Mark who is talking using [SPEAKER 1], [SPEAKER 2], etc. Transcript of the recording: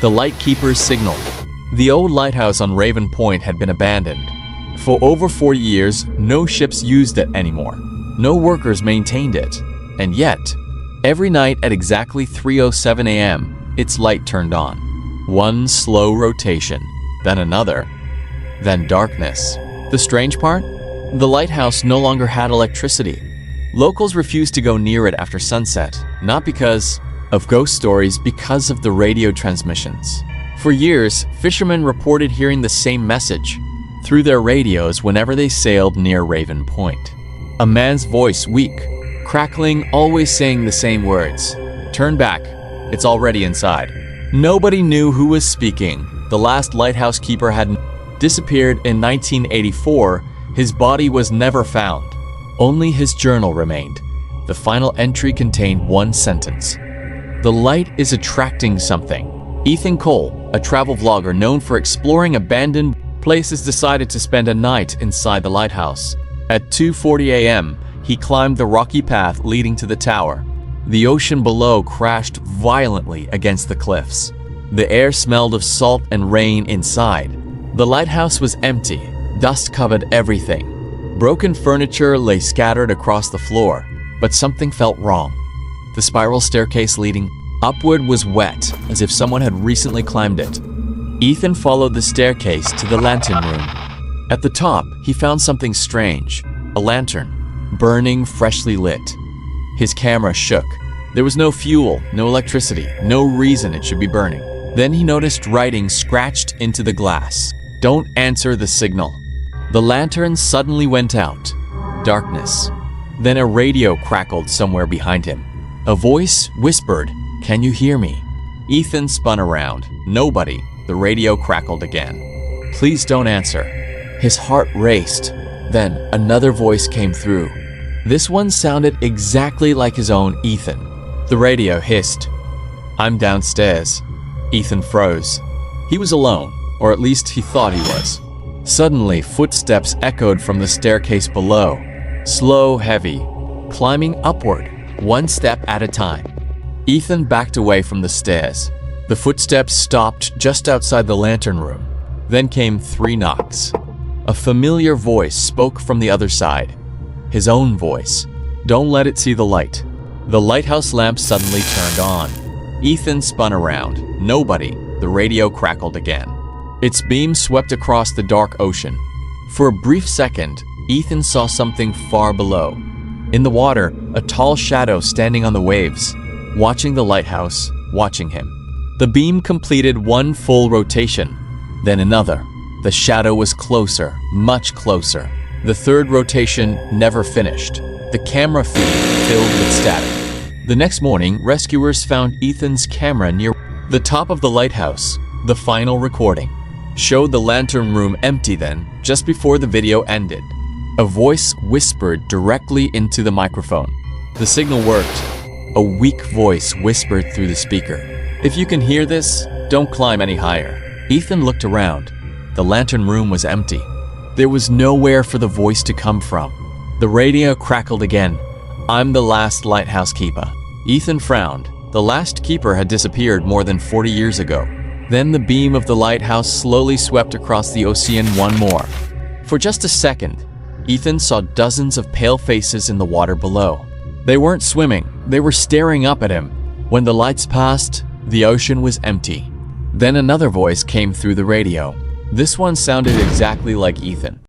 [SPEAKER 1] The lightkeeper's signal. The old lighthouse on Raven Point had been abandoned. For over 40 years, no ships used it anymore. No workers maintained it. And yet, every night at exactly 3:07 a.m., its light turned on. One slow rotation, then another, then darkness. The strange part? The lighthouse no longer had electricity. Locals refused to go near it after sunset, not because of ghost stories, because of the radio transmissions. For years, fishermen reported hearing the same message through their radios whenever they sailed near Raven Point. A man's voice, weak, crackling, always saying the same words. "Turn back, it's already inside." Nobody knew who was speaking. The last lighthouse keeper had disappeared in 1984. His body was never found. Only his journal remained. The final entry contained one sentence. "The light is attracting something." Ethan Cole, a travel vlogger known for exploring abandoned places, decided to spend a night inside the lighthouse. At 2:40 a.m., he climbed the rocky path leading to the tower. The ocean below crashed violently against the cliffs. The air smelled of salt and rain inside. The lighthouse was empty. Dust covered everything. Broken furniture lay scattered across the floor, but something felt wrong. The spiral staircase leading upward was wet, as if someone had recently climbed it. Ethan followed the staircase to the lantern room. At the top, he found something strange. A lantern, burning, freshly lit. His camera shook. There was no fuel, no electricity, no reason it should be burning. Then he noticed writing scratched into the glass. "Don't answer the signal." The lantern suddenly went out. Darkness. Then a radio crackled somewhere behind him. A voice whispered, "Can you hear me?" Ethan spun around. Nobody. The radio crackled again. "Please don't answer." His heart raced. Then another voice came through. This one sounded exactly like his own Ethan. The radio hissed, "I'm downstairs." Ethan froze. He was alone, or at least he thought he was. Suddenly, footsteps echoed from the staircase below. Slow, heavy, climbing upward, one step at a time. Ethan backed away from the stairs. The footsteps stopped just outside the lantern room. Then came 3 knocks. A familiar voice spoke from the other side. His own voice. "Don't let it see the light." The lighthouse lamp suddenly turned on. Ethan spun around. Nobody. The radio crackled again. Its beam swept across the dark ocean. For a brief second, Ethan saw something far below. In the water, a tall shadow standing on the waves, watching the lighthouse, watching him. The beam completed one full rotation, then another. The shadow was closer, much closer. The third rotation never finished. The camera feed filled with static. The next morning, rescuers found Ethan's camera near the top of the lighthouse. The final recording showed the lantern room empty then, just before the video ended. A voice whispered directly into the microphone. The signal worked. A weak voice whispered through the speaker. "If you can hear this, don't climb any higher." Ethan looked around. The lantern room was empty. There was nowhere for the voice to come from. The radio crackled again. "I'm the last lighthouse keeper." Ethan frowned. The last keeper had disappeared more than 40 years ago. Then the beam of the lighthouse slowly swept across the ocean one more. For just a second, Ethan saw dozens of pale faces in the water below. They weren't swimming, they were staring up at him. When the lights passed, the ocean was empty. Then another voice came through the radio. This one sounded exactly like Ethan.